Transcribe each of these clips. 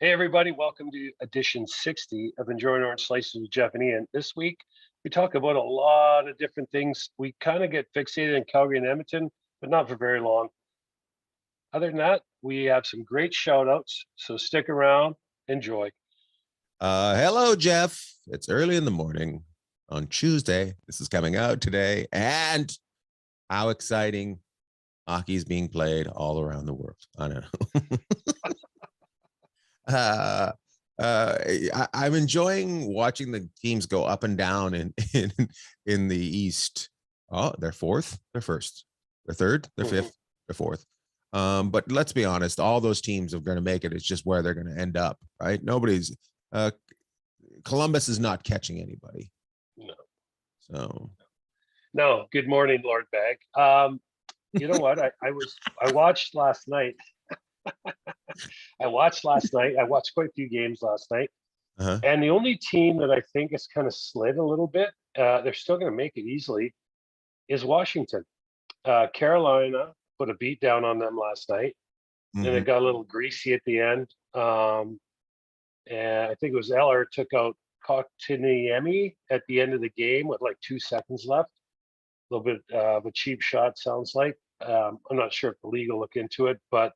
Hey, everybody, welcome to edition 60 of Enjoying Orange Slices with Jeff and Ian. This week, we talk about a lot of different things. We kind of get fixated in Calgary and Edmonton, but not for very long. Other than that, we have some great shout outs. So stick around, enjoy. Hello, Jeff. It's early in the morning on Tuesday. This is coming out today. And how exciting hockey is being played all around the world. I don't know. I'm enjoying watching the teams go up and down in the East. Oh, they're fourth, they're first, they're third, they're fifth, they're fourth. But let's be honest, all those teams are going to make it. It's just where they're going to end up, right? Nobody's Columbus is not catching anybody. No. So No, good morning, Lord Bag. You know what? I watched last night. I watched quite a few games last night. And the only team that I think has kind of slid a little bit, they're still going to make it easily, is Washington. Carolina put a beat down on them last night, and it got a little greasy at the end. And I think it was Eller took out Kotkaniemi at the end of the game with like 2 seconds left. A little bit of a cheap shot, sounds like. I'm not sure if the league will look into it, but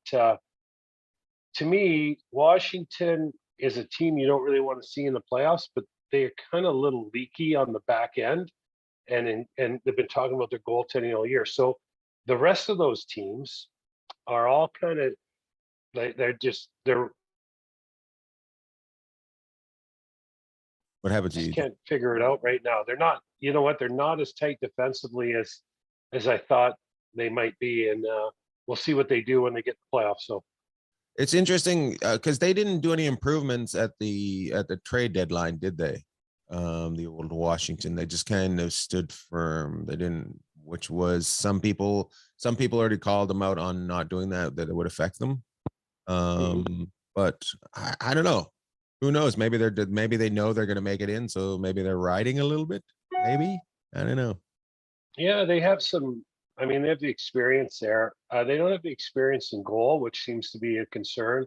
to me, Washington is a team you don't really want to see in the playoffs, but they're kind of a little leaky on the back end, and they've been talking about their goaltending all year. So the rest of those teams are all kind of they're what happens to you? Can't figure it out right now. They're not. You know what? They're not as tight defensively as I thought they might be, and we'll see what they do when they get the playoffs. So. It's interesting because they didn't do any improvements at the trade deadline, did they? The old Washington, they just kind of stood firm. They didn't, which was some people already called them out on not doing that it would affect them. But I don't know. Who knows? Maybe they know they're going to make it in, so maybe they're riding a little bit. Maybe, I don't know. Yeah, they have some. I mean, they have the experience there. They don't have the experience in goal, which seems to be a concern.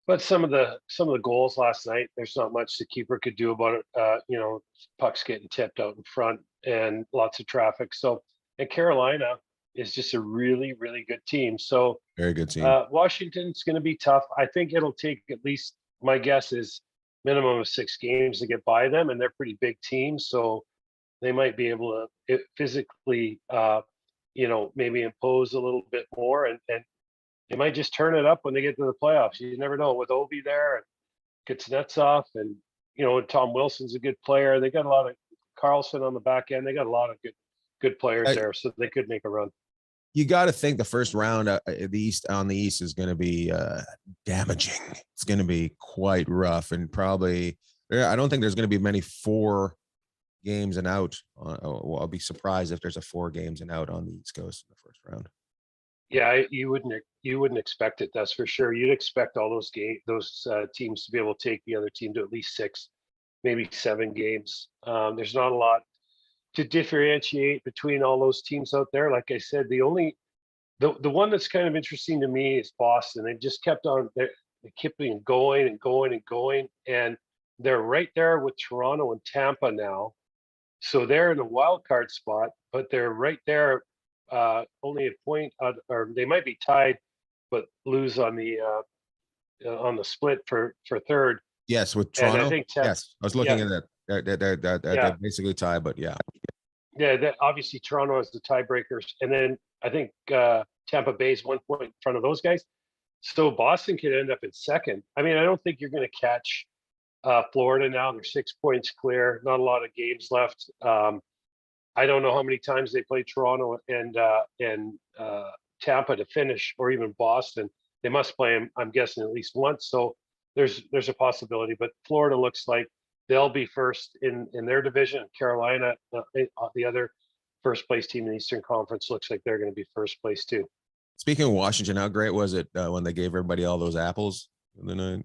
But some of the goals last night, there's not much the keeper could do about it. Pucks getting tipped out in front and lots of traffic. So, and Carolina is just a really, really good team. So, very good team. Washington's going to be tough. I think it'll take at least, my guess is minimum of 6 games to get by them, and they're pretty big teams. So they might be able to physically, maybe impose a little bit more, and they might just turn it up when they get to the playoffs. You never know. With Ovi there and Kuznetsov, and Tom Wilson's a good player. They got a lot of Carlson on the back end. They got a lot of good players there, so they could make a run. You got to think the first round the East is going to be damaging. It's going to be quite rough, and probably I don't think there's going to be many 4 games and out. I'll be surprised if there's a 4 games and out on the East Coast in the first round. Yeah, you wouldn't expect it. That's for sure. You'd expect all those teams to be able to take the other team to at least 6, maybe 7 games. There's not a lot to differentiate between all those teams out there. Like I said, the one that's kind of interesting to me is Boston. They just kept on. They kept going and going and going, and they're right there with Toronto and Tampa now. So they're in a wild card spot, but they're right there, only a point, or they might be tied, but lose on the split for third. Yes, with Toronto. And I think yes, I was looking at that. They're basically tied, but yeah. Yeah, that obviously Toronto has the tiebreakers, and then I think Tampa Bay is 1 point in front of those guys. So Boston could end up in second. I mean, I don't think you're going to catch Florida now. They're 6 points clear. Not a lot of games left. I don't know how many times they play Toronto and Tampa to finish, or even Boston. They must play them, I'm guessing, at least once. So there's a possibility. But Florida looks like they'll be first in their division. Carolina, the other first place team in the Eastern Conference, looks like they're going to be first place too. Speaking of Washington, how great was it when they gave everybody all those apples? And then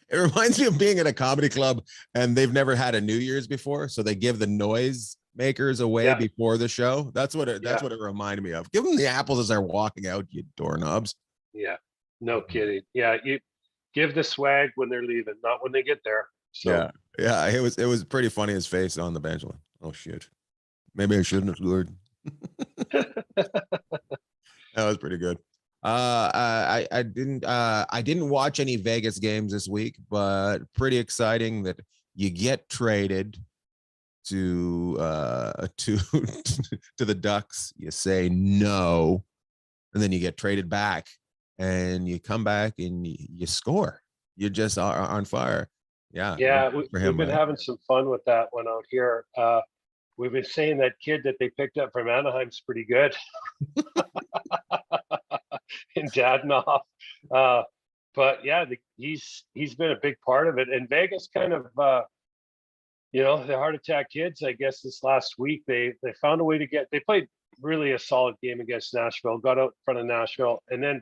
it reminds me of being at a comedy club and they've never had a New Year's before, so they give the noise makers away before the show. That's what it reminded me of. Give them the apples as they're walking out, you doorknobs. Yeah. No kidding. Yeah, you give the swag when they're leaving, not when they get there. So Yeah, yeah. It was pretty funny his face on the bench. Like, oh shit, maybe I shouldn't have scored. That was pretty good. I didn't watch any Vegas games this week, but pretty exciting that you get traded to to the Ducks. You say no, and then you get traded back, and you come back and you score. You just are on fire. Yeah, yeah, for we've him, been right? having some fun with that one out here. We've been saying that kid that they picked up from Anaheim's pretty good in Dadnoff. But yeah, he's been a big part of it. And Vegas kind of the heart attack kids, I guess this last week they found a way to they played really a solid game against Nashville, got out in front of Nashville, and then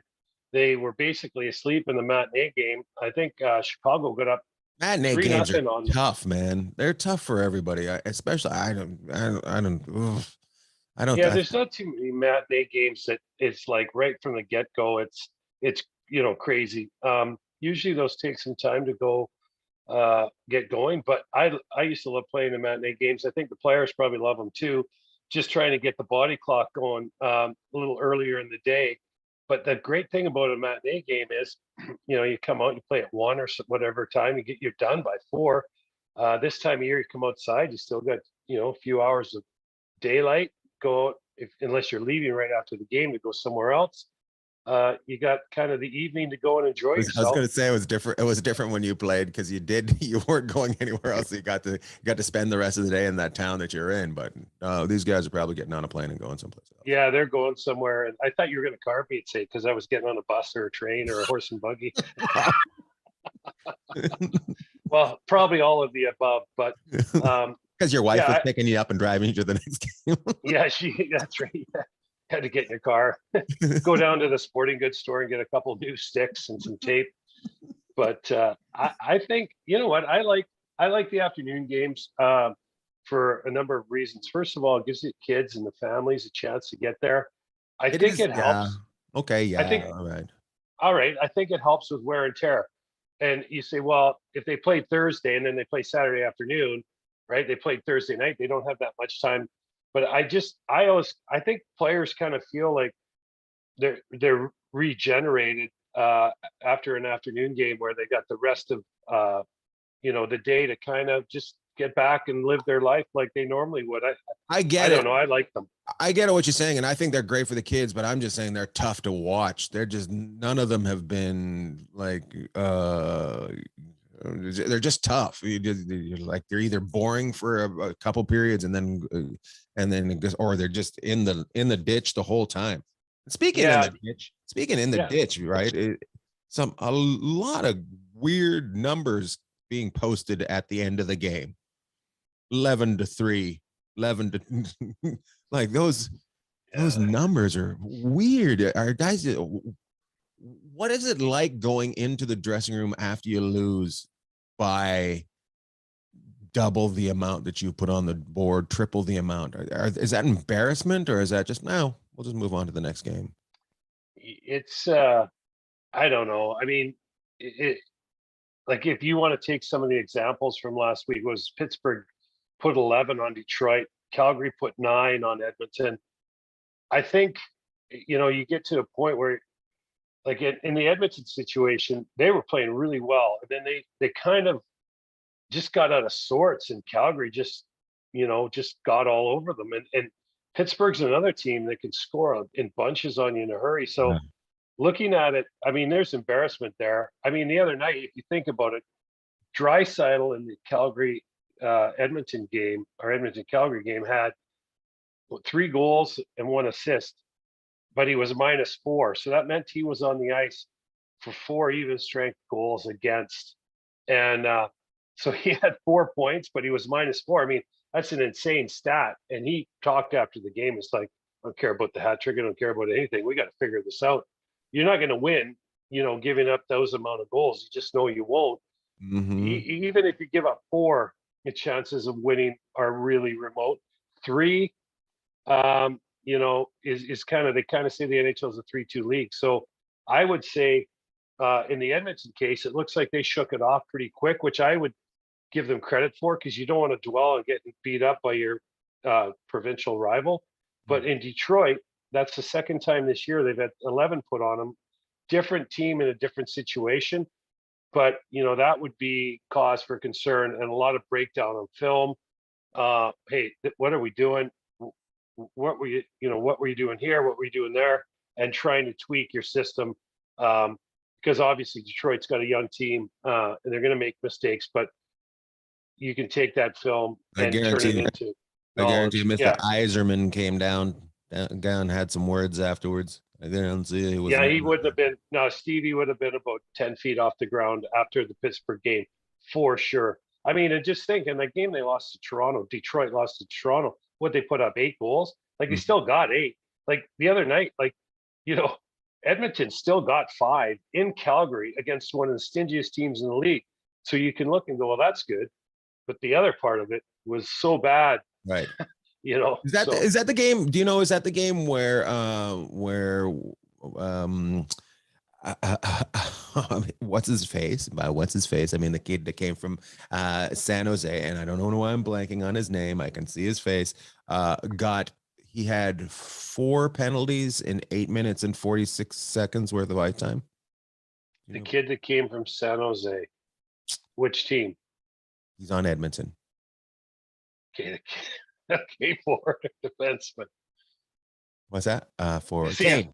they were basically asleep in the matinee game. I think Chicago got up Matinee three games are nothing on them. tough, man. They're tough for everybody. Especially I don't. Yeah, there's not too many matinee games that it's like right from the get-go. It's crazy. Usually those take some time to go get going. But I used to love playing the matinee games. I think the players probably love them too. Just trying to get the body clock going a little earlier in the day. But the great thing about a matinee game is, you come out, you play at 1 or whatever time, you're done by 4. This time of year, you come outside, you still got a few hours of daylight. Go out, unless you're leaving right after the game to go somewhere else. You got kind of the evening to go and enjoy I was yourself. going to say it was different. It was different when you played because you weren't going anywhere else. So you got to spend the rest of the day in that town that you're in. But these guys are probably getting on a plane and going someplace else. Yeah, they're going somewhere. And I thought you were going to car me, say, because I was getting on a bus or a train or a horse and buggy. Well, probably all of the above, but because your wife was picking you up and driving you to the next game. Yeah, that's right. Yeah. Had to get in your car, go down to the sporting goods store and get a couple new sticks and some tape. But I think, you know what, I like the afternoon games for a number of reasons. First of all, it gives the kids and the families a chance to get there. I think it helps. Okay, yeah, I think all right. I think it helps with wear and tear. And you say, well, if they play Thursday and then they play Saturday afternoon, right? They played Thursday night, they don't have that much time. But I think players kind of feel like they're regenerated after an afternoon game where they got the rest of the day to kind of just get back and live their life like they normally would. I get I it. don't know. I like them. I get what you're saying, and I think they're great for the kids, but I'm just saying they're tough to watch. They're just none of them have been like they're just tough. You're like they're either boring for a couple periods and then or they're just in the ditch the whole time. Speaking in the ditch, right? A lot of weird numbers being posted at the end of the game. 11-3, 11 to like those numbers are weird. Are guys, what is it like going into the dressing room after you lose by double the amount that you put on the board, triple the amount? Is that embarrassment, or is that just, no, we'll just move on to the next game? It's I don't know. I mean, like if you want to take some of the examples from last week, was Pittsburgh put 11 on Detroit, Calgary put 9 on Edmonton. I think, you get to a point where, like in the Edmonton situation, they were playing really well, and then they kind of just got out of sorts, and Calgary just got all over them. And Pittsburgh's another team that can score in bunches on you in a hurry. So looking at it, I mean, there's embarrassment there. I mean, the other night, if you think about it, Draisaitl in the Calgary Edmonton game or Edmonton Calgary game had 3 goals and 1 assist, but he was -4. So that meant he was on the ice for 4 even strength goals against. And so he had 4 points, but he was -4. I mean, that's an insane stat. And he talked after the game. It's like, I don't care about the hat trick. I don't care about anything. We got to figure this out. You're not going to win, giving up those amount of goals. You just know you won't. Even if you give up 4, the chances of winning are really remote. 3, is kind of, they kind of say the NHL is a 3-2 league. So I would say in the Edmonton case, it looks like they shook it off pretty quick, which I would give them credit for, because you don't want to dwell on getting beat up by your provincial rival. But in Detroit, that's the second time this year they've had 11 put on them. Different team in a different situation, but that would be cause for concern, and a lot of breakdown on film. Hey, what are we doing? What were you doing here? What were you doing there? And trying to tweak your system, because obviously Detroit's got a young team, and they're going to make mistakes, but you can take that film and turn it into I guarantee knowledge. Mr. Yeah, Iserman came down, had some words afterwards. I didn't see he was. yeah, he wouldn't have been. No, Stevie would have been about 10 feet off the ground after the Pittsburgh game, for sure. I mean, and just think, in that game they lost to Toronto. Detroit lost to Toronto. What, they put up 8 goals? Like, they still got 8. Like the other night, Edmonton still got 5 in Calgary against one of the stingiest teams in the league. So you can look and go, well, that's good. But the other part of it was so bad. Right. Is that the game? Do you know, is that the game where what's his face? By what's his face, I mean the kid that came from San Jose, and I don't know why I'm blanking on his name. I can see his face. He had 4 penalties in 8 minutes and 46 seconds worth of ice time. The kid that came from San Jose. Which team? He's on Edmonton. Okay, for defenseman. What's that? For Kane.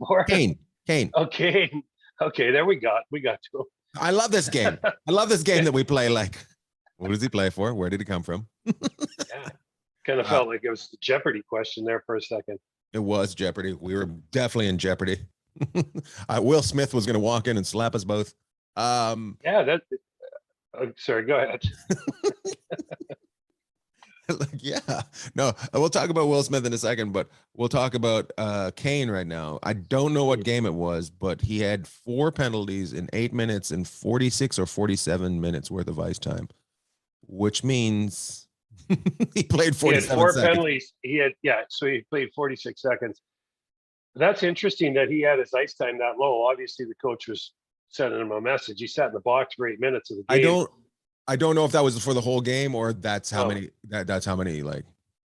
Kane. Oh, Kane. Okay, there we got to. I love this game. I love this game that we play. Like, what does he play for? Where did he come from? Yeah, kind of felt like it was the Jeopardy question there for a second. It was Jeopardy. We were definitely in Jeopardy. Will Smith was going to walk in and slap us both. Yeah, sorry, go ahead. Yeah, no, we'll talk about Will Smith in a second, but we'll talk about Kane right now. I don't know what game it was, but he had 4 penalties in 8 minutes and 46 or 47 minutes worth of ice time, which means he played 47 He had 4 seconds. penalties. So he played 46 seconds. That's interesting that he had his ice time that low. Obviously, the coach was sending him a message. He sat in the box for 8 minutes of the game. I don't know if that was for the whole game or that's how many. That's how many. Like,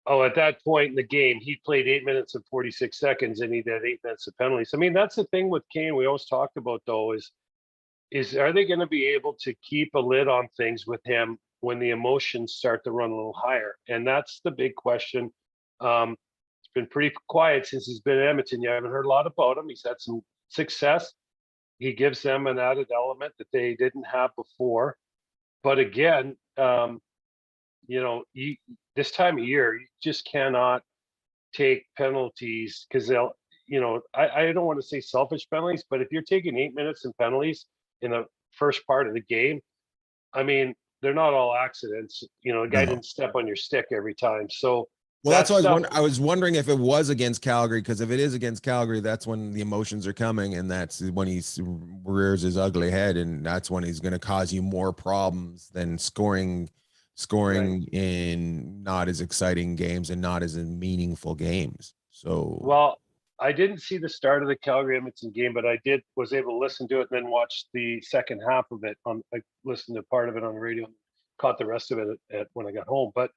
at that point in the game, he played 8 minutes and 46 seconds, and he did 8 minutes of penalties. I mean, that's the thing with Kane. We always talked about, though, is are they going to be able to keep a lid on things with him when the emotions start to run a little higher? And that's the big question. It's been pretty quiet since he's been in Edmonton. You haven't heard a lot about him. He's had some success. He gives them an added element that they didn't have before. But again, this time of year, you just cannot take penalties, because they'll, I don't want to say selfish penalties, but if you're taking 8 minutes in penalties in the first part of the game, I mean, they're not all accidents. The guy didn't step on your stick every time. So, well, that's why I was wondering if it was against Calgary, because if it is against Calgary, that's when the emotions are coming, and that's when he rears his ugly head, and that's when he's going to cause you more problems than scoring right in not as exciting games and not as meaningful games. So, well, I didn't see the start of the Calgary Edmonton game, but I was able to listen to it and then watch the second half of it. I listened to part of it on the radio, and caught the rest of it when I got home. But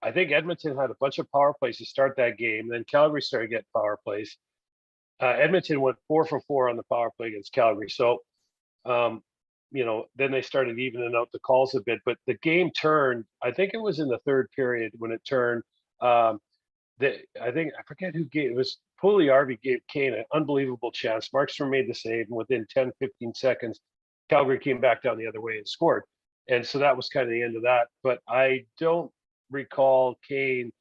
I think Edmonton had a bunch of power plays to start that game. Then Calgary started getting power plays. Edmonton went 4 for 4 on the power play against Calgary. So, then they started evening out the calls a bit. But the game turned. I think it was in the third period when it turned. I forget who gave it. Was Pugliarvi gave Kane an unbelievable chance. Markstrom made the save, and within 10, 15 seconds, Calgary came back down the other way and scored. And so that was kind of the end of that. But I don't recall Kane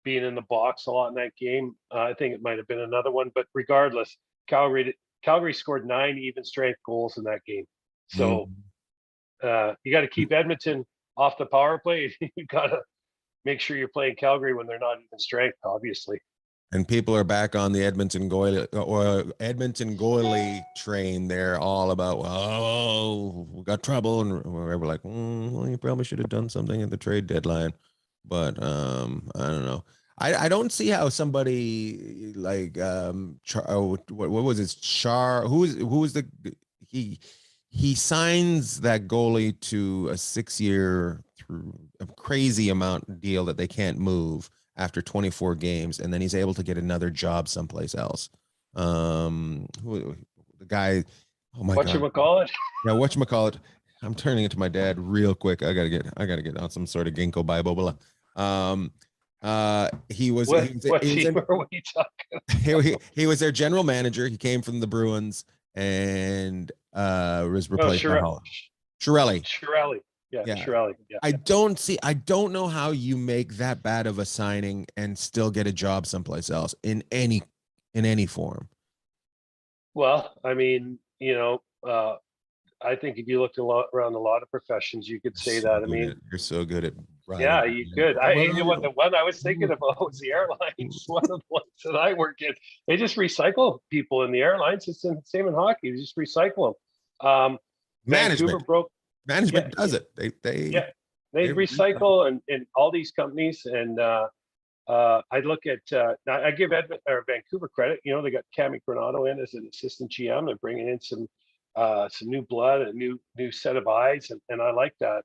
being in the box a lot in that game. I think it might have been another one, but regardless, Calgary scored 9 even strength goals in that game. So you got to keep Edmonton off the power play. You got to make sure you're playing Calgary when they're not even strength, obviously. And people are back on the Edmonton goalie train. They're all about, we got trouble, and we're like, well, you probably should have done something at the trade deadline. But I don't know. I don't see how somebody like what was his who was the he he signs that goalie to a 6-year through a crazy amount deal that they can't move after 24 games, and then he's able to get another job someplace else. The guy, oh my God. Whatchamacallit? Yeah, whatchamacallit. I'm turning into my dad real quick. I gotta get on some sort of ginkgo biloba. Um, What team are we talking? he was their general manager. He came from the Bruins and was No, replaced by Chiarelli. Shirelli. Yeah, Yeah. Shirelli. Yeah. I don't know how you make that bad of a signing and still get a job someplace else in any form. Well, I mean, I think if you looked around a lot of professions, you could say that. I mean, You're so good at yeah, writing. you could. You know what? The one I was thinking about was the airlines. One of the ones that I work in, they just recycle people in the airlines. It's the same in hockey. They just recycle them. Vancouver Management. broke. Management Yeah, does it. yeah, they recycle and all these companies. And I look at I give Vancouver credit. You know, they got Cami Granado in as an assistant GM and bringing in some new blood, a new set of eyes, and I like that.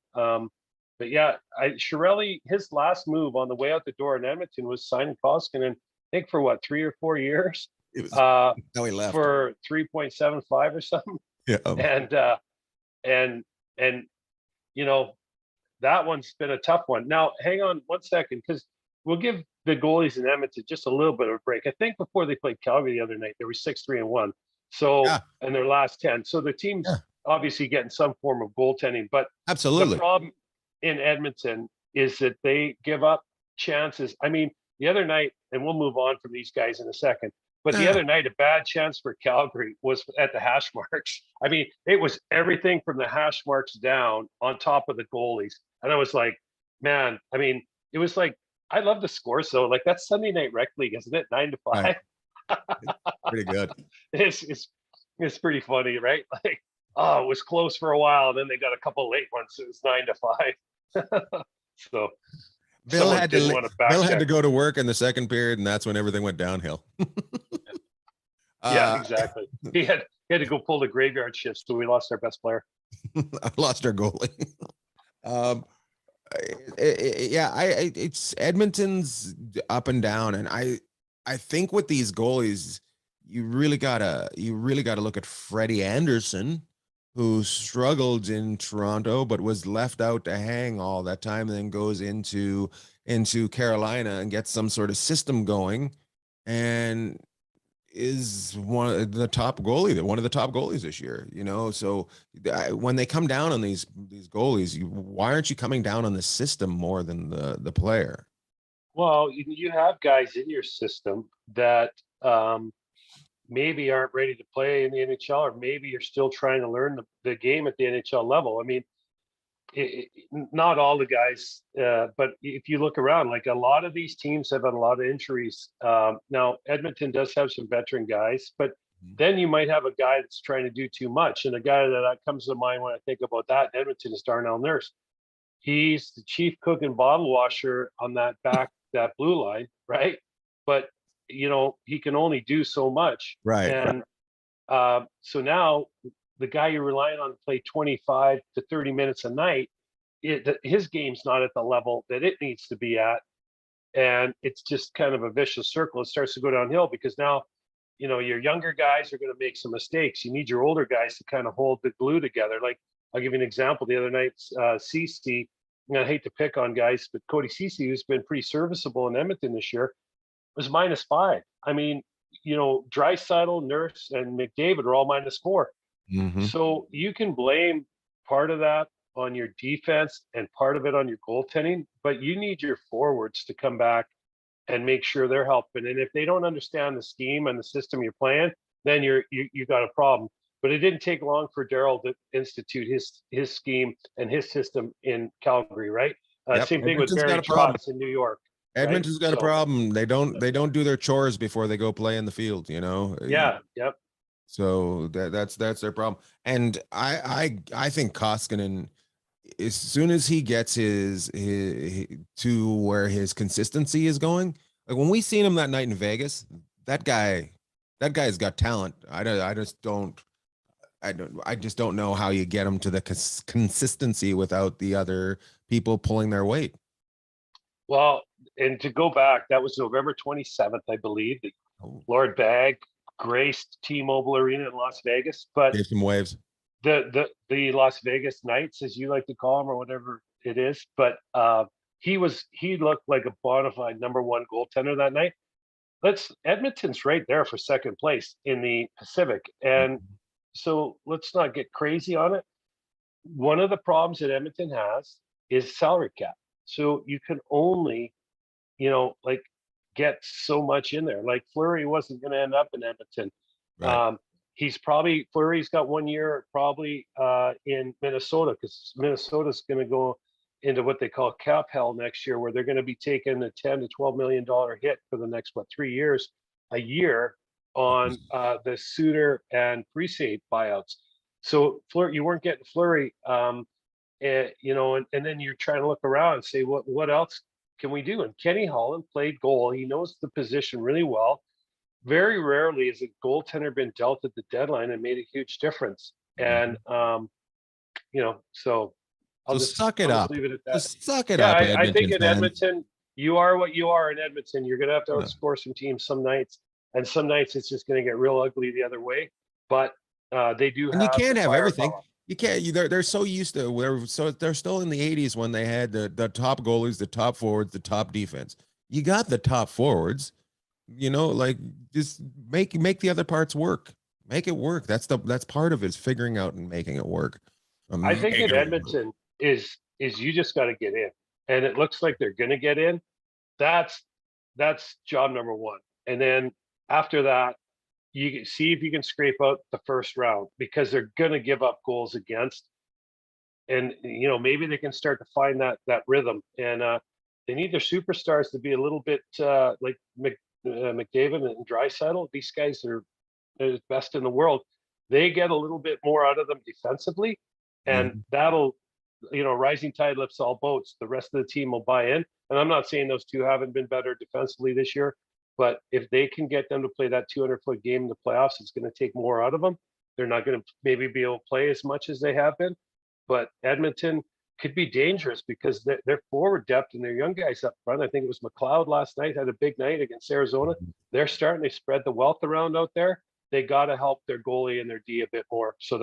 But yeah, Shirelli, his last move on the way out the door in Edmonton was signing Koskinen, I think for what, 3 or 4 years, It was no, he left for 3.75 or something, Yeah. and you know that one's been a tough one. Now, hang on one second, because we'll give the goalies in Edmonton just a little bit of a break. I think before they played Calgary the other night, they were 6-3-1. So, Yeah. and their last 10. So the team's obviously getting some form of goaltending, but Absolutely. the problem in Edmonton is that they give up chances. I mean, the other night, and we'll move on from these guys in a second, but the other night, a bad chance for Calgary was at the hash marks. I mean, it was everything from the hash marks down on top of the goalies. And I was like, man, I mean, it was like, I love the score. So like that's Sunday Night Rec League, isn't it? 9-5. Right. Pretty good. It's pretty funny, right? Like, oh, it was close for a while. Then they got a couple late ones. It was 9-5. So Bill had to go to work in the second period, and that's when everything went downhill. Yeah, exactly. He had to go pull the graveyard shift, so we lost our best player. I lost our goalie. It's Edmonton's up and down, and I think with these goalies, you really gotta look at Freddie Anderson, who struggled in Toronto but was left out to hang all that time, and then goes into Carolina and gets some sort of system going, and is one of the top goalies this year. So when they come down on these goalies, why aren't you coming down on the system more than the player? Well, you have guys in your system that maybe aren't ready to play in the NHL, or maybe you're still trying to learn the game at the NHL level. I mean, not all the guys, but if you look around, like a lot of these teams have had a lot of injuries. Now, Edmonton does have some veteran guys, but then you might have a guy that's trying to do too much. And a guy that comes to mind when I think about that in Edmonton is Darnell Nurse. He's the chief cook and bottle washer on that blue line, right? But he can only do so much, right? And so now the guy you're relying on to play 25 to 30 minutes a night, his game's not at the level that it needs to be at, and it's just kind of a vicious circle. It starts to go downhill because now, your younger guys are going to make some mistakes. You need your older guys to kind of hold the glue together. Like, I'll give you an example. The other night, Ceci, I hate to pick on guys, but Cody Ceci, who's been pretty serviceable in Edmonton this year, was -5. I mean, Draisaitl, Nurse, and McDavid are all -4. Mm-hmm. So you can blame part of that on your defense and part of it on your goaltending, but you need your forwards to come back and make sure they're helping. And if they don't understand the scheme and the system you're playing, then you got a problem. But it didn't take long for Darryl to institute his scheme and his system in Calgary, right? Same thing with Barry Trotz in New York. Edmonton's got a problem. They don't do their chores before they go play in the field. Yeah. Yep. So that's their problem. And I think Koskinen, as soon as he gets his to where his consistency is going, Like when we seen him that night in Vegas, that guy's got talent. I just don't know how you get him to the consistency without the other people pulling their weight. Well, and to go back, that was November 27th, I believe. Oh, Lord Bag graced T-Mobile Arena in Las Vegas, but gave some waves. the Las Vegas Knights, as you like to call them, or whatever it is, but he looked like a bona fide #1 goaltender that night. Edmonton's right there for second place in the Pacific, and so let's not get crazy on it. One of the problems that Edmonton has is salary cap, so you can only, like, get so much in there. Like Fleury wasn't going to end up in Edmonton. Right. Fleury's got 1 year probably in Minnesota, because Minnesota's going to go into what they call cap hell next year, where they're going to be taking a $10 to $12 million hit for the next 3 years a year on the Suter and Price buyouts. So Fleury, you weren't getting Fleury, and then you're trying to look around and say, what else can we do? And Kenny Holland played goal. He knows the position really well. Very rarely has a goaltender been dealt at the deadline and made a huge difference. And so I'll just suck it up. leave it at that. Just suck it Yeah, up. I think in fans. Edmonton, you are what you are in Edmonton. You're going to have to outscore some teams some nights, and some nights it's just going to get real ugly the other way. But they do. And you can't have everything. Power. You can't. They're so used to they're still in the 80s when they had the top goalies, the top forwards, the top defense. You got the top forwards. Like just make the other parts work. Make it work. That's part of it, is figuring out and making it work. I think in Edmonton is you just got to get in, and it looks like they're going to get in. That's job #1, and then after that, you see if you can scrape out the first round, because they're going to give up goals against, and maybe they can start to find that rhythm, and they need their superstars to be a little bit like McDavid and Draisaitl. These guys are the best in the world. They get a little bit more out of them defensively, and that'll, rising tide lifts all boats. The rest of the team will buy in. And I'm not saying those two haven't been better defensively this year, but if they can get them to play that 200-foot game in the playoffs, it's going to take more out of them. They're not going to maybe be able to play as much as they have been, but Edmonton could be dangerous because their forward depth and their young guys up front. I think it was McLeod last night had a big night against Arizona. They're starting to spread the wealth around out there. They got to help their goalie and their D a bit more. So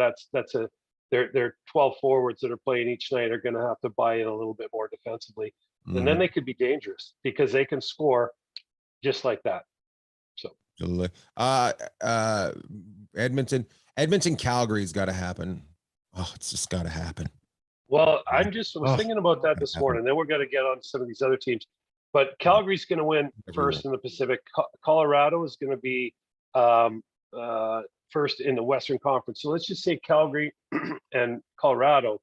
their 12 forwards that are playing each night are going to have to buy in a little bit more defensively, and then they could be dangerous because they can score just like that. So Edmonton Calgary's got to happen. Oh, it's just got to happen. Well, I was thinking about that this morning. Then we're going to get on some of these other teams, but Calgary's going to win first in the Pacific. Colorado is going to be first in the Western Conference. So let's just say Calgary and Colorado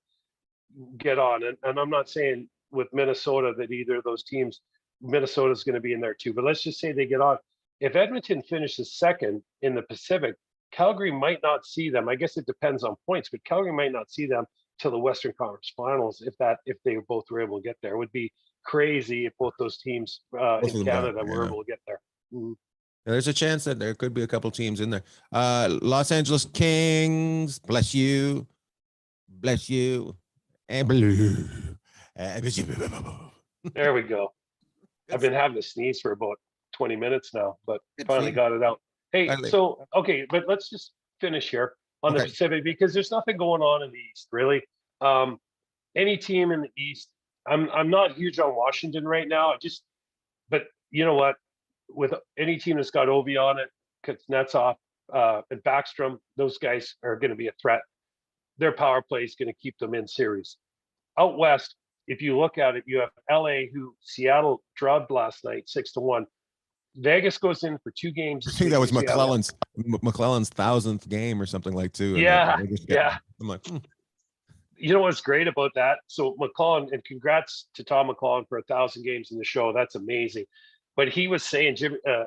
get on. And I'm not saying with Minnesota that either of those teams, Minnesota is going to be in there too, but let's just say they get on. If Edmonton finishes second in the Pacific, Calgary might not see them. I guess it depends on points, but Calgary might not see them till the Western Conference Finals if they both were able to get there. It would be crazy if both those teams in Canada were able to get there. Mm-hmm. There's a chance that there could be a couple teams in there. Los Angeles Kings, bless you, and blue. There we go. I've been having to sneeze for about 20 minutes now, but finally got it out. Hey, okay, but let's just finish here on the Pacific, because there's nothing going on in the East, really. Any team in the East, I'm not huge on Washington right now. But you know what? With any team that's got Ovi on it, Kuznetsov, and Backstrom, those guys are going to be a threat. Their power play is going to keep them in series. Out west, if you look at it, you have LA, who Seattle drubbed last night 6-1. Vegas goes in for 2 games. I think that was McClellan's 1,000th game or something like two. Yeah. I'm like, You know what's great about that? So McClellan, and congrats to Tom McClellan for 1,000 games in the show. That's amazing. But he was saying,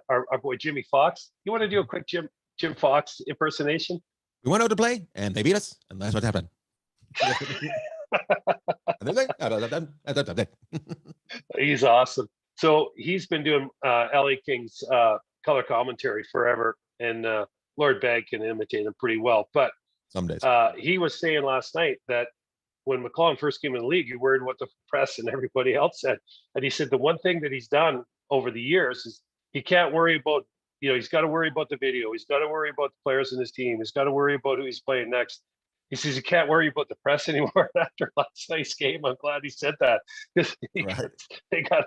our boy Jimmy Fox, you want to do a quick Jim Fox impersonation? We went out to play, and they beat us, and that's what happened. He's awesome. So he's been doing LA Kings color commentary forever, and Lord Bagg can imitate him pretty well. But Some days. he was saying last night that when McLellan first came in the league, you worried what the press and everybody else said. And he said the one thing that he's done over the years is he can't worry about, he's got to worry about the video. He's got to worry about the players in his team. He's got to worry about who he's playing next. He says he can't worry about the press anymore after last night's game. I'm glad he said that because Right. they got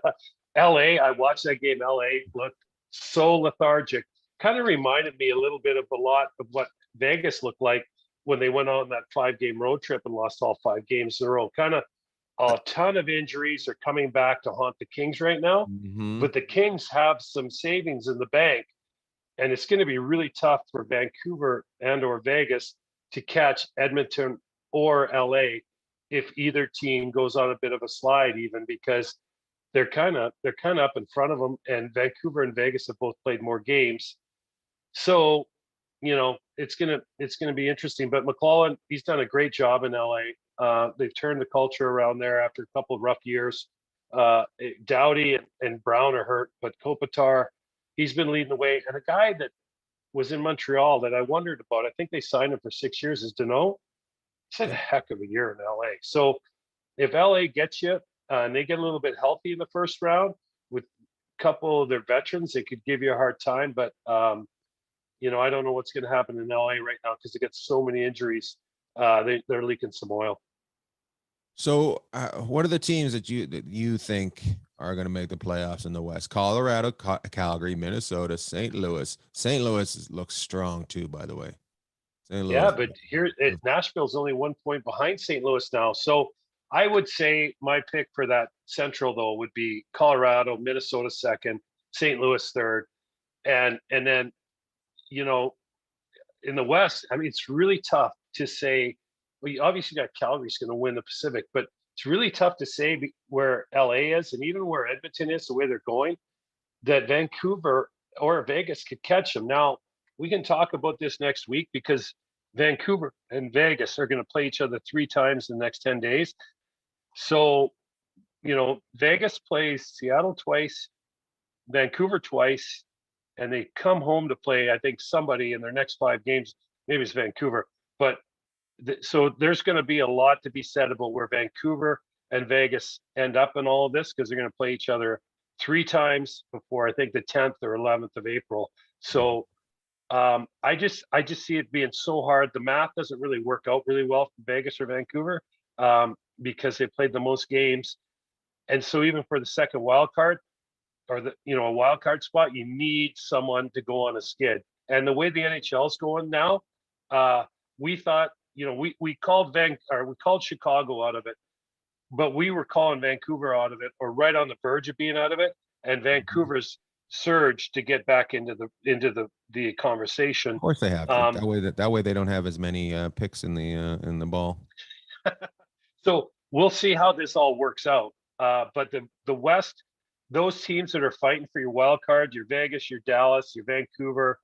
LA. I watched that game. LA looked so lethargic. Kind of reminded me a little bit of a lot of what Vegas looked like when they went on that 5-game road trip and lost all 5 games in a row. Kind of a ton of injuries are coming back to haunt the Kings right now. Mhm. But the Kings have some savings in the bank, and it's going to be really tough for Vancouver and or Vegas to catch Edmonton or LA if either team goes on a bit of a slide, even because they're kind of up in front of them, and Vancouver and Vegas have both played more games. So, it's gonna be interesting. But McLellan, he's done a great job in LA. They've turned the culture around there after a couple of rough years. Doughty and Brown are hurt, but Kopitar, he's been leading the way. And a guy that was in Montreal that I wondered about, I think they signed him for 6 years, is Deneau. He's had a heck of a year in LA. So if LA gets you and they get a little bit healthy in the first round with a couple of their veterans, they could give you a hard time. But I don't know what's going to happen in LA right now because they get so many injuries. They're leaking some oil. So, what are the teams that you think are going to make the playoffs in the West? Colorado, Calgary, Minnesota, St. Louis. St. Louis looks strong too, by the way. St. Louis. Yeah, but Nashville's only 1 point behind St. Louis now. So I would say my pick for that Central though would be Colorado, Minnesota second, St. Louis third, and then in the West, I mean, it's really tough to say. Well, you obviously got Calgary's going to win the Pacific, but it's really tough to say where LA is and even where Edmonton is, the way they're going, that Vancouver or Vegas could catch them. Now, we can talk about this next week because Vancouver and Vegas are going to play each other 3 times in the next 10 days. So, Vegas plays Seattle twice, Vancouver twice, and they come home to play, I think, somebody in their next 5 games. Maybe it's Vancouver, but so there's going to be a lot to be said about where Vancouver and Vegas end up in all of this because they're going to play each other 3 times before I think the 10th or 11th of April. So I just see it being so hard. The math doesn't really work out really well for Vegas or Vancouver because they played the most games, and so even for the second wild card or a wild card spot, you need someone to go on a skid. And the way the NHL is going now, we thought. We called we called Chicago out of it, but we were calling Vancouver out of it, or right on the verge of being out of it. And Vancouver's surged to get back into the conversation. Of course they have to. That way they don't have as many picks in the ball. So we'll see how this all works out. But the West, those teams that are fighting for your wild card, your Vegas, your Dallas, your Vancouver,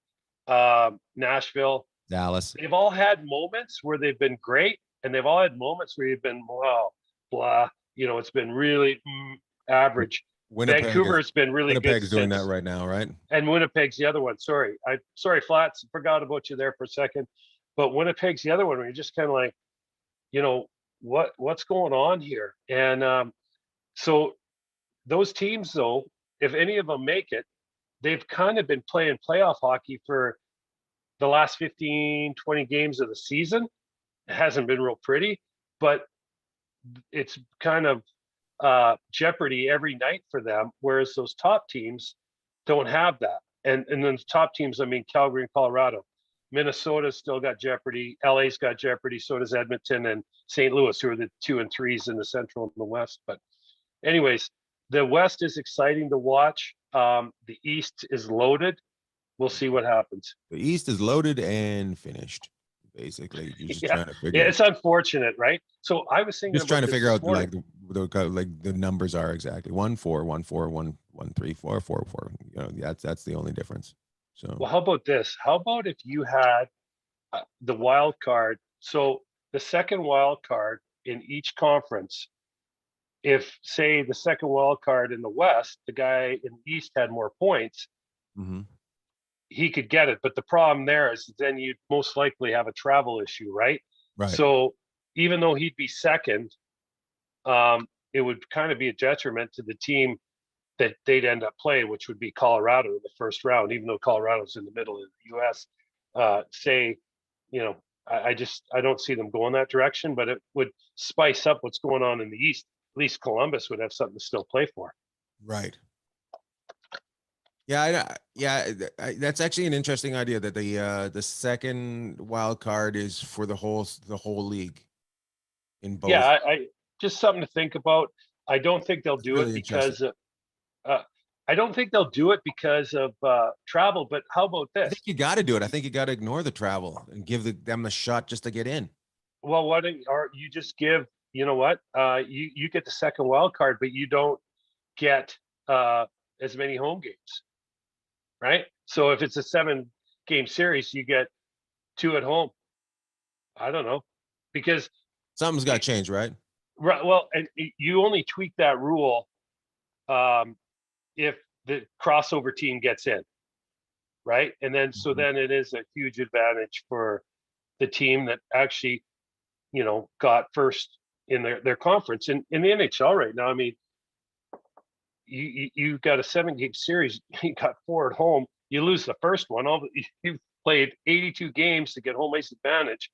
Nashville. Dallas. They've all had moments where they've been great, and they've all had moments where you've been blah. It's been really average. Vancouver's been really good. Winnipeg's doing that right now, right? And Winnipeg's the other one. Sorry, Flats, forgot about you there for a second. But Winnipeg's the other one where you're just kind of like, what's going on here? And so those teams, though, if any of them make it, they've kind of been playing playoff hockey for the last 15, 20 games of the season. It hasn't been real pretty, but it's kind of jeopardy every night for them, whereas those top teams don't have that. And then the top teams, I mean, Calgary and Colorado. Minnesota's still got jeopardy. LA's got jeopardy. So does Edmonton and St. Louis, who are the 2 and 3s in the Central and the West. But anyways, the West is exciting to watch. The East is loaded. We'll see what happens. The East is loaded and finished. Basically, you're just trying to figure. Yeah, it's unfortunate, right? So I was thinking, just trying to figure out like the numbers are exactly 1-4, 1-4, 1-3, 4-4-4. That's the only difference. So well, how about this? How about if you had the wild card? So the second wild card in each conference if say the second wild card in the West, the guy in the East had more points, Mhm. he could get it. But the problem there is then you'd most likely have a travel issue, right? Right. So even though he'd be second, it would kind of be a detriment to the team that they'd end up playing, which would be Colorado in the first round, even though Colorado's in the middle of the US. Say, I don't see them going that direction, but it would spice up what's going on in the East. At least Columbus would have something to still play for. Right. Yeah, that's actually an interesting idea that the second wild card is for the whole league in Yeah, both. I just something to think about. I don't think they'll It's do it really interesting. because I don't think they'll do it because of travel. But how about I think this? you got to do it. I think you got to ignore the travel and give them a shot just to get in. Well, why don't or you just give? You know what? You get the second wild card, but you don't get as many home games, right? So if it's a 7-game series, you get 2 at home. I don't know because Something's got to change, right? right. Well, and you only tweak that rule um, if the crossover team gets in, right? And then so Mhm. then it is a huge advantage for the team that actually got first in their conference. And in the NHL right now, I mean, you got a 7-game series, you got 4 at home, you lose the first one, you've played 82 games to get home ice advantage,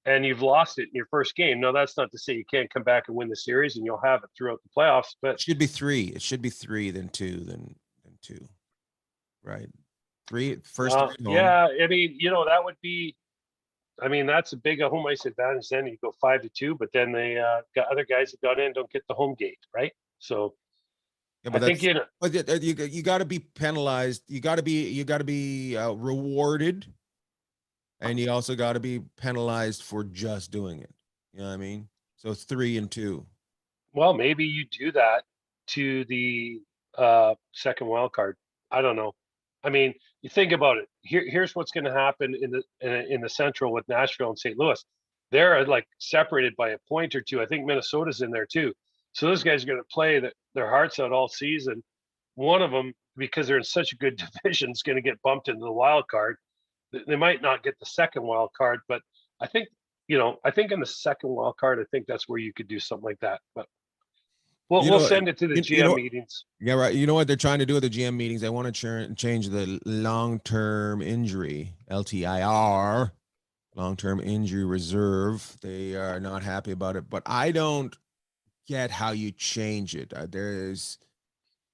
and you've lost it in your first game. Now that's not to say you can't come back and win the series and you'll have it throughout the playoffs, but It should be three. It should be three, then two, then two. Right. First three at home. yeah, I mean, that would be, I mean, that's a big home ice advantage. Then you go 5-2, but then they got other guys that got in don't get the home gate, right? So Yeah, I but think that's but you got to be penalized. You got to be rewarded, and you also got to be penalized for just doing it. You know what I mean? So it's 3 and 2. well, maybe you do that to the second wild card. I don't know. I mean, you think about it. Here's what's going to happen in the Central with Nashville and St. Louis. They're like separated by a point or two. I think Minnesota's in there too. So those guys are going to play their hearts out all season. One of them, because they're in such a good division, is going to get bumped into the wild card. They might not get the second wild card, but I think I think in the second wild card, I think that's where you could do something like that. But You we'll know, send it to the you GM know, meetings. yeah, right. You know what they're trying to do at the GM meetings? They want to change the long-term injury (LTIR), long-term injury reserve. They are not happy about it, but I don't get how you change it.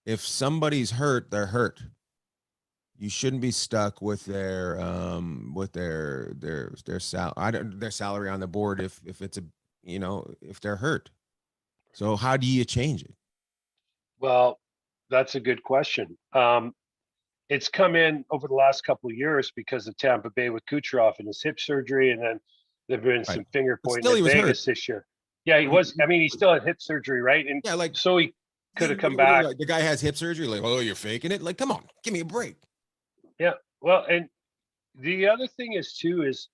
If somebody's hurt, they're hurt. You shouldn't be stuck with their salary on the board if it's if they're hurt. So how do you change it? Well, that's a good question. It's come in over the last couple of years because of Tampa Bay with Kucherov and his hip surgery, and then there've been Right. some finger But pointing still, he at was hurt. Vegas this year. Yeah, he was. I mean, he still had hip surgery, right? And Yeah, like so he could have come what back. the guy has hip surgery. Like, oh, you're faking it. Like, come on, give me a break. Yeah. Well, and the other thing is too is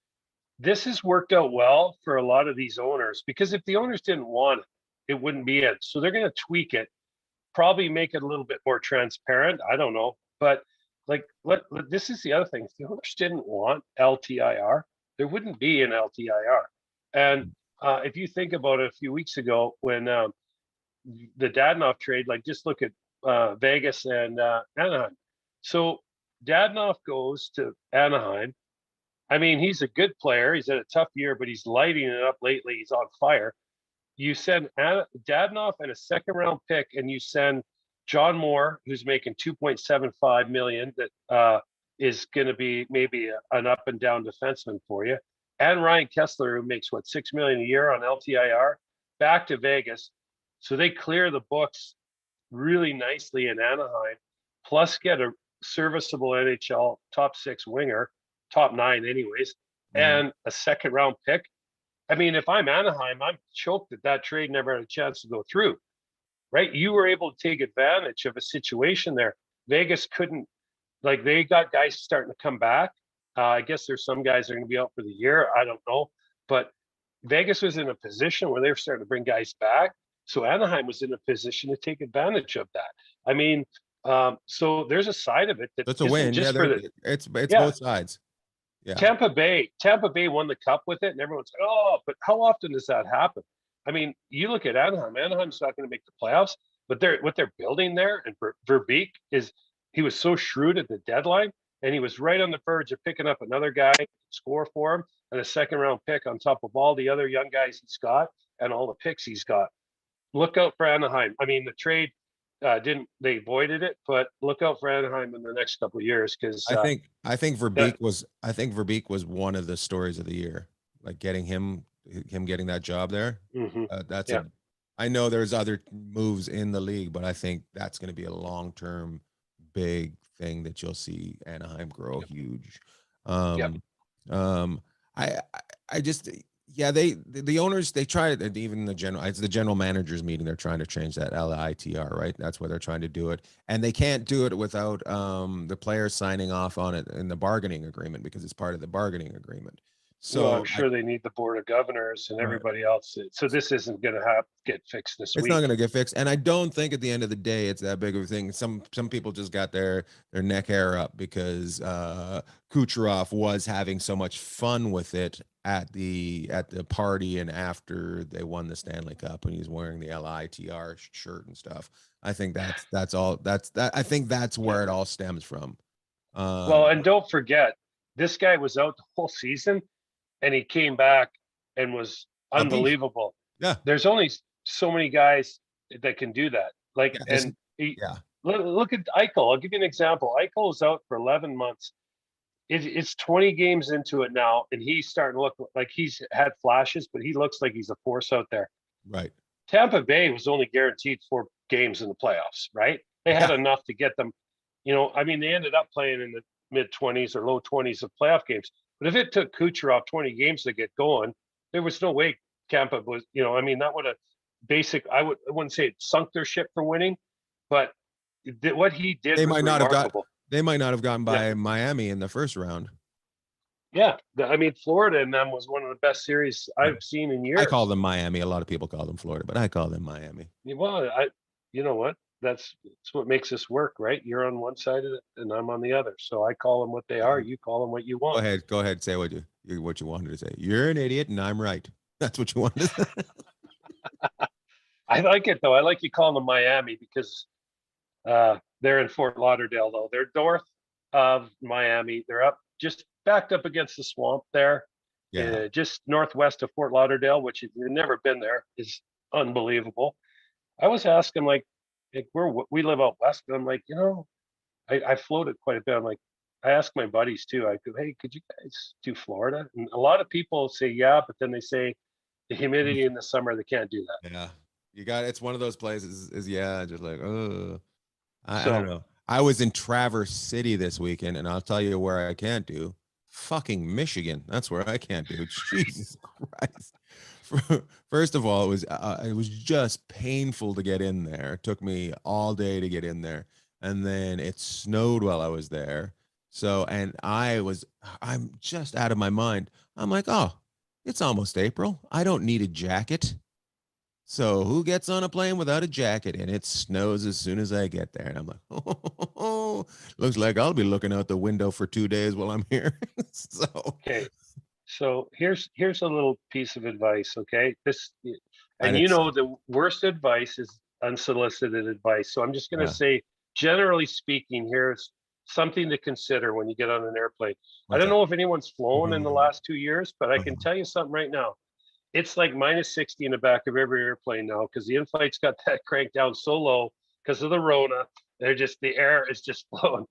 this has worked out well for a lot of these owners because if the owners didn't want it, it wouldn't be it. So they're going to tweak it, probably make it a little bit more transparent. I don't know, but like this is the other thing. If the owners didn't want LTIR, there wouldn't be an LTIR. And if you think about it, a few weeks ago when the Dadnoff trade, like just look at Vegas and Anaheim. So Dadnoff goes to Anaheim. I mean, he's a good player. He's had a tough year, but he's lighting it up lately. He's on fire. You send Dadnoff and a second round pick, and you send John Moore, who's making 2.75 million, that is going to be maybe an up and down defenseman for you, and Ryan Kessler, who makes what 6 million a year on LTIR, back to Vegas, so they clear the books really nicely in Anaheim, plus get a serviceable NHL top 6 winger, top 9 anyways, Mhm. and a second round pick. I mean, if I'm Anaheim, I'm choked that trade never had a chance to go through, right? You were able to take advantage of a situation there. Vegas couldn't, like, they got guys starting to come back. I guess there's some guys that are going to be out for the year. I don't know. But Vegas was in a position where they were starting to bring guys back. So Anaheim was in a position to take advantage of that. I mean, so there's a side of it that That's a isn't win. Yeah, just for the, it's yeah. both sides. Yeah. Tampa Bay won the cup with it, and everyone's like, oh, but how often does that happen? I mean, you look at Anaheim. Anaheim's not going to make the playoffs, but what they're building there, and Verbeek he was so shrewd at the deadline, and he was right on the verge of picking up another guy to score for him, and a second round pick on top of all the other young guys he's got and all the picks he's got. Look out for Anaheim. I mean, the trade they voided it, but look out for Anaheim in the next couple of years because I think Verbeek was one of the stories of the year. Like getting him getting that job there. mm-hmm. That's Yeah. I know there's other moves in the league, but I think that's going to be a long-term big thing that you'll see Anaheim grow huge. Yep. Um, um, I, I I just, yeah, the owners, they tried it, even it's the general managers meeting. They're trying to change that LITR, right? That's where they're trying to do it. And they can't do it without the players signing off on it in the bargaining agreement because it's part of the bargaining agreement. Well, I'm So sure they need the board of governors and right. everybody else. So this isn't going to get fixed this It's not week. going to get fixed, and I don't think at the end of the day it's that big of a thing. Some people just got their neck hair up because Kucherov was having so much fun with it at the party and after they won the Stanley Cup, and he's wearing the LITR shirt and stuff. I think that's all. I think that's where it all stems from. Well, and don't forget, this guy was out the whole season, and he came back and was A beast. unbelievable. Yeah, There's only so many guys that can do that. Like, yeah, and yeah. look at Eichel. I'll give you an example. Eichel was out for 11 months. It's 20 games into it now, and he's starting to look like he's had flashes, but he looks like he's a force out there. Right. Tampa Bay was only guaranteed 4 games in the playoffs, right? They had Yeah. enough to get them. I mean, they ended up playing in the mid 20s or low 20s of playoff games. But if it took Kucherov 20 games to get going, there was no way Tampa was, I mean, that would have I wouldn't say it sunk their ship for winning, but what he did They was might not have got. remarkable. They might not have gotten Yeah. by Miami in the first round. Yeah. I mean, Florida and them was one of the best series I've seen in years. I call them Miami. A lot of people call them Florida, but I call them Miami. Well, you know what? That's what makes this work, right? You're on one side of it, and I'm on the other. So I call them what they are. You call them what you want. Go ahead. Say what you wanted to say. You're an idiot, and I'm right. That's what you wanted to say. I like it though. I like you calling them Miami because they're in Fort Lauderdale, though. They're north of Miami. They're up, just backed up against the swamp there, Yeah. just northwest of Fort Lauderdale, which if you've never been there is unbelievable. I was asking, like we live out west, and I'm like, I floated quite a bit. I'm like, I asked my buddies too. I go, hey, could you guys do Florida? And a lot of people say yeah, but then they say the humidity in the summer, they can't do that. Yeah. It's one of those places just like, I So don't know. I was in Traverse City this weekend, and I'll tell you where I can't do. Fucking Michigan. That's where I can't do. Jesus Christ. First of all, it was just painful to get in there. It took me all day to get in there, and then it snowed while I was there. So, and I'm just out of my mind. I'm like, oh, it's almost April. I don't need a jacket. So who gets on a plane without a jacket? And it snows as soon as I get there. And I'm like, oh, looks like I'll be looking out the window for 2 days while I'm here. So okay. So here's a little piece of advice, okay? And The worst advice is unsolicited advice. So I'm just going to say, generally speaking, here's something to consider when you get on an airplane. I don't know if anyone's flown in the last 2 years, but I can tell you something right now. It's like minus 60 in the back of every airplane now because the in-flight's got that cranked down so low because of the Rona. The air is just flowing.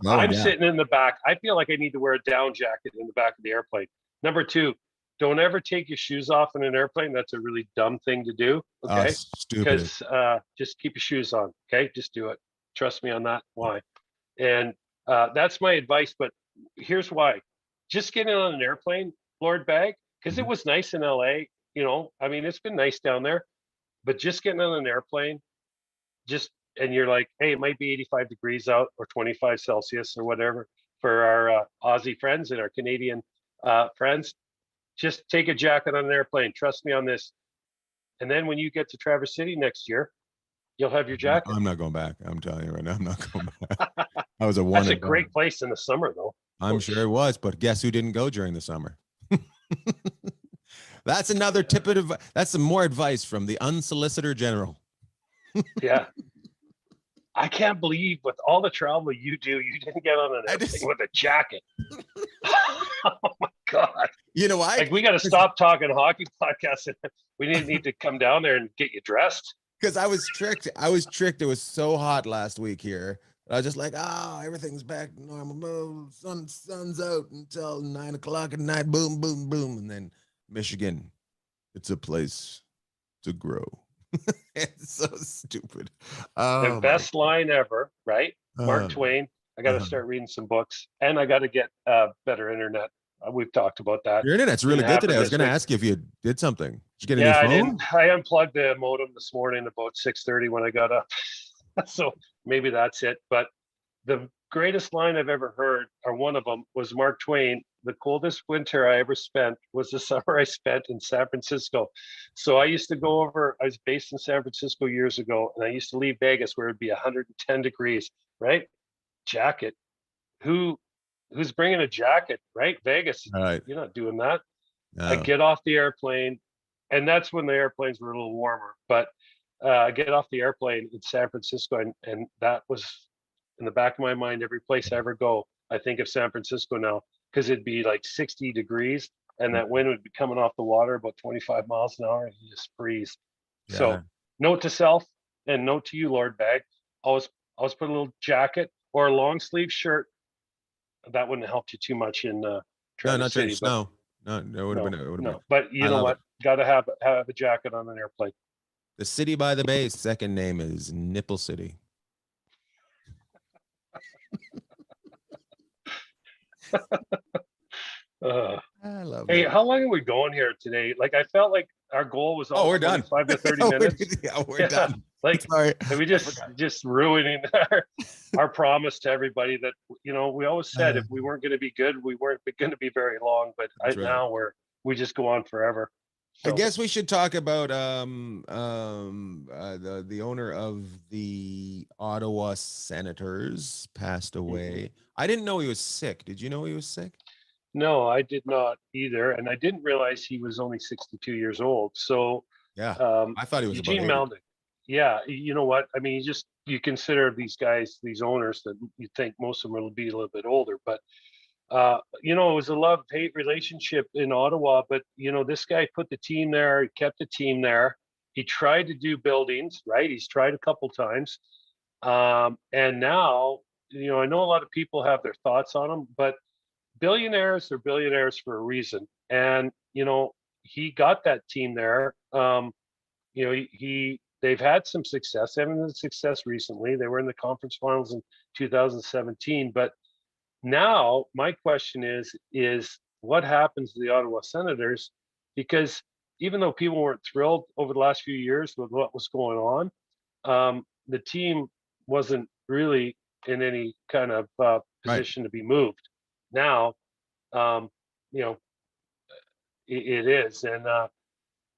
I'm sitting in the back. I feel like I need to wear a down jacket in the back of the airplane. Number 2, don't ever take your shoes off in an airplane. That's a really dumb thing to do. Okay. Stupid. Because just keep your shoes on. Okay. Just do it. Trust me on that. Why? And that's my advice. But here's why. Just getting on an airplane, Lord Bag, because it was nice in LA. I mean, it's been nice down there. But just getting on an airplane, and you're like, hey, it might be 85 degrees out or 25 Celsius or whatever for our Aussie friends and our Canadian friends. Just take a jacket on an airplane. Trust me on this. And then when you get to Traverse City next year, you'll have your jacket. I'm not going back. I'm telling you right now, I'm not going back. I was a one That's a and done. great place in the summer, though. I'm sure it was, but guess who didn't go during the summer? That's another tip of that's some more advice from the unsolicitor general. Yeah. I can't believe with all the travel you do, you didn't get on an airplane with a jacket. Oh my God. You know why? Like, we got to stop talking hockey podcasts and we need to come down there and get you dressed. Because I was tricked. It was so hot last week here. I was just like, oh, everything's back to normal. Boom, sun's out until 9 o'clock at night. Boom, boom, boom. And then Michigan, it's a place to grow. It's so stupid. The best line ever, right? Mark Uh, Twain. I got to start reading some books and I got to get better internet. We've talked about that. Your internet's really good today. I was this going to week. ask you if you did something. Did you get a Yeah, new I phone? didn't. I unplugged the modem this morning about 6:30 when I got up. So maybe that's it. But the greatest line I've ever heard, or one of them, was Mark Twain. The coldest winter I ever spent was the summer I spent in San Francisco. So I used to go over, I was based in San Francisco years ago, and I used to leave Vegas where it'd be 110 degrees, right? Jacket. Who's bringing a jacket, right? Vegas, All right. you're not doing that. No. I get off the airplane, and that's when the airplanes were a little warmer, but I get off the airplane in San Francisco, and that was in the back of my mind. Every place I ever go, I think of San Francisco now, because it'd be like 60 degrees and that wind would be coming off the water about 25 miles an hour and you just freeze. Yeah. So note to self and note to you, Lord Bag, always put a little jacket or a long sleeve shirt. That wouldn't have helped you too much in Traverse City. Snow. No, it would have been. It would have been. But you know what? Got to have a jacket on an airplane. The city by the bay, second name is Nipple City. I love Hey, it. how long are we going here today? Like, I felt like our goal was we're done. 25 to 30 minutes. We're done. Like, sorry, we just ruining our promise to everybody that, you know, we always said if we weren't going to be good, we weren't going to be very long. But now we just go on forever. So. I guess we should talk about the owner of the Ottawa Senators passed away. Mm-hmm. I didn't know he was sick. Did you know he was sick? No, I did not either, and I didn't realize he was only 62 years old. So yeah, I thought he was Eugene Melnyk. Yeah, you know what? I mean, you consider these guys, these owners, that you think most of them will be a little bit older, but you know, it was a love-hate relationship in Ottawa. But you know, this guy put the team there, he kept the team there. He tried to do buildings, right? He's tried a couple times, and now, you know, I know a lot of people have their thoughts on him, but billionaires are billionaires for a reason. And, you know, he got that team there. You know, they've had some success. They haven't had success recently. They were in the conference finals in 2017. But now my question is what happens to the Ottawa Senators? Because even though people weren't thrilled over the last few years with what was going on, the team wasn't really in any kind of position to be moved. Now, you know, it is, and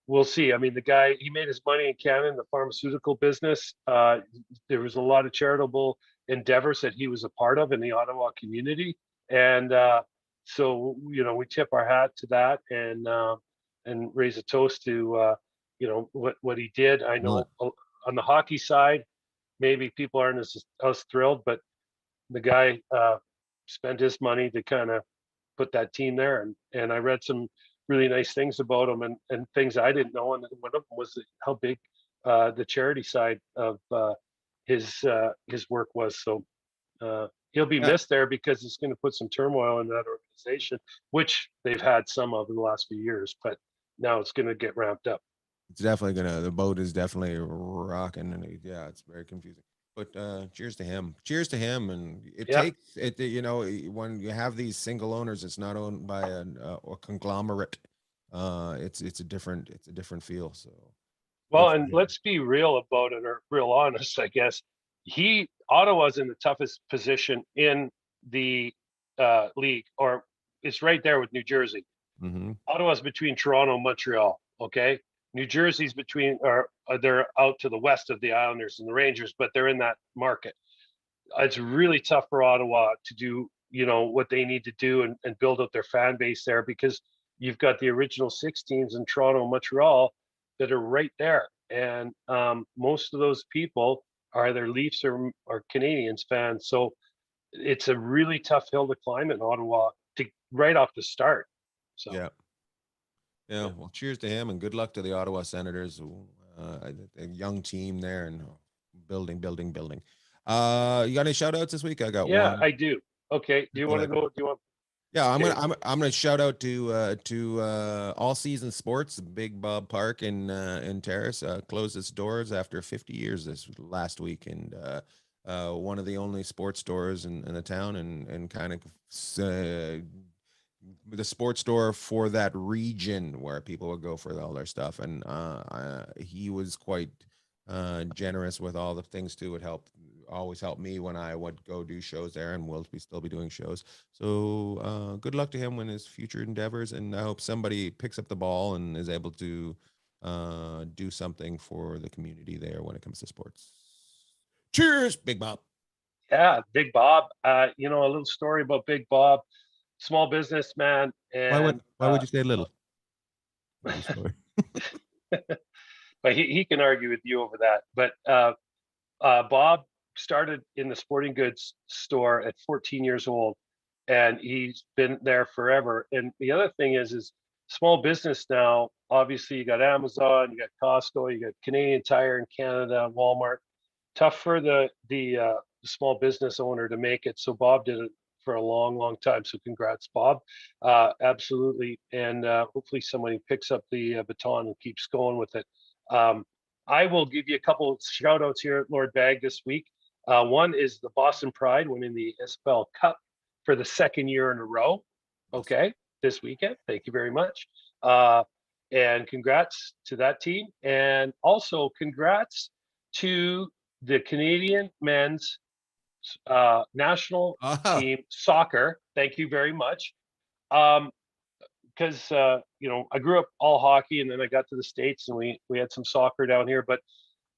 we'll see. I mean, the guy, he made his money in Canada in the pharmaceutical business. There was a lot of charitable endeavors that he was a part of in the Ottawa community, and so, you know, we tip our hat to that and raise a toast to you know, what he did. I know on the hockey side, maybe people aren't as thrilled, but the guy spent his money to kind of put that team there, and I read some really nice things about him and things I didn't know, and one of them was how big the charity side of his work was. So he'll be missed there because it's going to put some turmoil in that organization, which they've had some of in the last few years, but now it's going to get ramped up. It's definitely the boat is definitely rocking, and yeah, it's very confusing. But cheers to him. Cheers to him. And it takes it, you know, when you have these single owners, it's not owned by a conglomerate. It's a different feel. So well, and let's be real about it, or real honest, I guess. Ottawa's in the toughest position in the league, or it's right there with New Jersey. Mm-hmm. Ottawa's between Toronto and Montreal. Okay. New Jersey's between, or they're out to the west of the Islanders and the Rangers, but they're in that market. It's really tough for Ottawa to do, what they need to do and build up their fan base there, because you've got the original six teams in Toronto and Montreal that are right there. And most of those people are either Leafs or Canadians fans. So it's a really tough hill to climb in Ottawa right off the start. So Yeah. Yeah. Well, cheers to him and good luck to the Ottawa Senators. A young team there and building. You got any shout outs this week? I got yeah, one. I do. Okay. Do you want to go? Do you want? Yeah, Okay. I'm gonna shout out to All Season Sports, Big Bob Park in Terrace, closed its doors after 50 years this last week, and one of the only sports stores in the town, and kind of the sports store for that region where people would go for all their stuff. And he was quite generous with all the things too. It always helped me when I would go do shows there, and will still be doing shows. So good luck to him in his future endeavors, and I hope somebody picks up the ball and is able to do something for the community there when it comes to sports. Cheers, Big Bob. Yeah, Big Bob. A little story about Big Bob, small businessman, and Why would you say little? Little story. but he can argue with you over that. But Bob started in the sporting goods store at 14 years old, and he's been there forever. And the other thing is small business now. Obviously, you got Amazon, you got Costco, you got Canadian Tire in Canada, Walmart. Tough for the small business owner to make it. So Bob did it for a long, long time. So congrats, Bob. Absolutely, and hopefully somebody picks up the baton and keeps going with it. I will give you a couple of shout outs here at Lord Bag this week. One is the Boston Pride winning the SPL Cup for the second year in a row. Okay, this weekend. Thank you very much. And congrats to that team. And also congrats to the Canadian men's national team soccer. Thank you very much. Because I grew up all hockey, and then I got to the States, and we had some soccer down here. But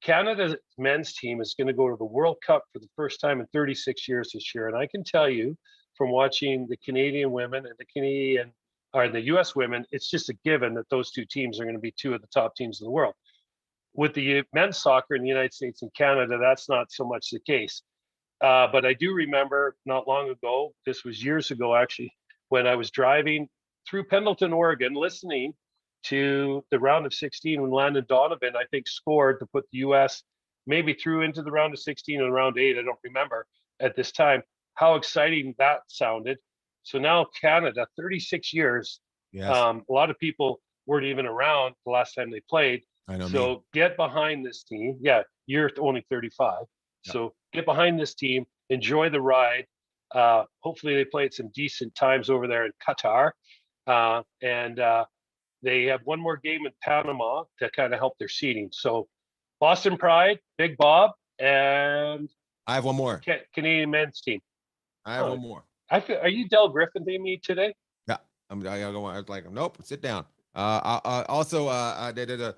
Canada's men's team is going to go to the World Cup for the first time in 36 years this year. And I can tell you from watching the Canadian women and the US women, it's just a given that those two teams are going to be two of the top teams in the world. With the men's soccer in the United States and Canada, that's not so much the case. But I do remember not long ago, this was years ago actually, when I was driving through Pendleton, Oregon, listening to the round of 16 when Landon Donovan, I think, scored to put the U.S. maybe through into the round of 16 and round 8. I don't remember at this time how exciting that sounded. So now Canada, 36 years. Yes. A lot of people weren't even around the last time they played. I know. So get behind this team. Yeah, you're only 35. Yep. So get behind this team. Enjoy the ride. Hopefully they play at some decent times over there in Qatar. And they have one more game in Panama to kind of help their seeding. So Boston Pride, Big Bob, and I have one more. Canadian men's team. I have one more. Are you Del Griffin to me today? Yeah, I was like, nope, sit down. Also, they did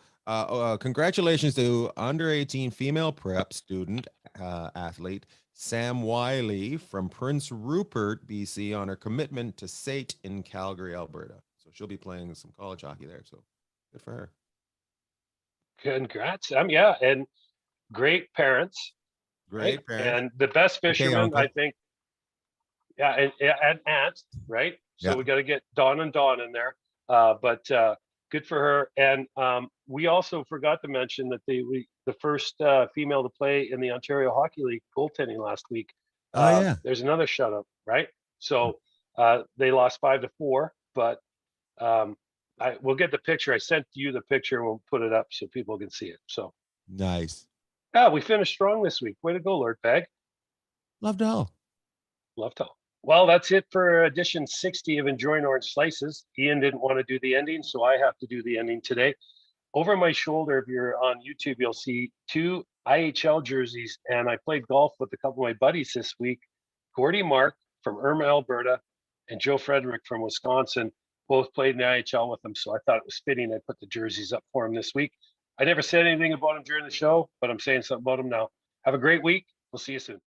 congratulations to under 18 female prep student athlete Sam Wiley from Prince Rupert, BC, on her commitment to SAIT in Calgary, Alberta. So she'll be playing some college hockey there. So good for her. Congrats. Yeah, and great parents. Great right? parents. And the best fisherman, I think. Yeah, and aunt, right? So we got to get Dawn and Dawn in there. But good for her. And we also forgot to mention that the first female to play in the Ontario Hockey League goaltending last week. There's another shout out, right? So they lost 5-4, but we'll get the picture. I sent you the picture. We'll put it up so people can see it. So nice. Yeah, we finished strong this week. Way to go, Lord Bag. Loved all. Loved all. Well, that's it for edition 60 of Enjoying Orange Slices. Ian didn't want to do the ending, so I have to do the ending today. Over my shoulder, if you're on YouTube, you'll see 2 IHL jerseys, and I played golf with a couple of my buddies this week, Gordy Mark from Irma, Alberta, and Joe Frederick from Wisconsin. both played in the IHL with him. So I thought it was fitting I put the jerseys up for him this week. I never said anything about him during the show, but I'm saying something about him now. Have a great week. We'll see you soon.